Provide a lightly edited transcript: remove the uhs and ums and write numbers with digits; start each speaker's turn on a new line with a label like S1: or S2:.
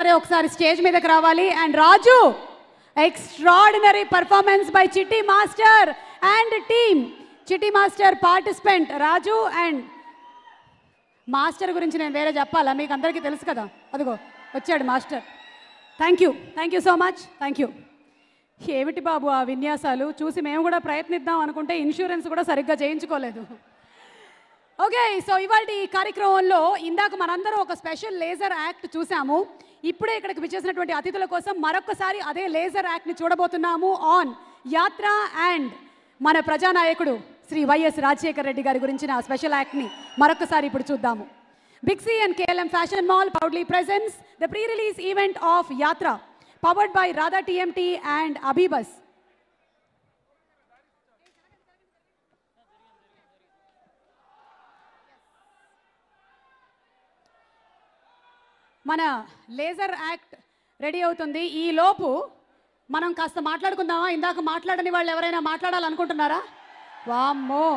S1: సరే ఒకసారి స్టేజ్ మీదకి రావాలి. And Raju, extraordinary performance by చిట్టి మాస్టర్ అండ్ టీమ్. చిట్టి master participant Raju. And master గురించి నేను వేరే చెప్పాలా, మీకు అందరికీ తెలుసు కదా, అదిగో వచ్చాడు master. Thank you so much. Thank you. ఏమిటి బాబు ఆ విన్యాసాలు చూసి మేము కూడా ప్రయత్నిద్దాం అనుకుంటే ఇన్సూరెన్స్ కూడా సరిగ్గా చేయించుకోలేదు. ఓకే, సో ఇవాళ ఈ కార్యక్రమంలో ఇందాక మనందరం ఒక స్పెషల్ లేజర్ యాక్ట్ చూసాము. ఇప్పుడే ఇక్కడికి విచ్చేసినటువంటి అతిథుల కోసం మరొకసారి అదే లేజర్ యాక్ట్ని చూడబోతున్నాము ఆన్ యాత్ర. అండ్ మన ప్రజానాయకుడు శ్రీ వైఎస్ రాజశేఖర రెడ్డి గారి గురించిన స్పెషల్ యాక్ట్ని మరొకసారి ఇప్పుడు చూద్దాము. Big C and KLM fashion mall proudly presents the pre-release event of Yatra, powered by Radha TMT and Abhibus. మన లేజర్ యాక్ట్ రెడీ అవుతుంది. ఈ లోపు మనం కాస్త మాట్లాడుకుందామా? ఇందాక మాట్లాడని వాళ్ళు ఎవరైనా మాట్లాడాలనుకుంటున్నారా? వామ్మో,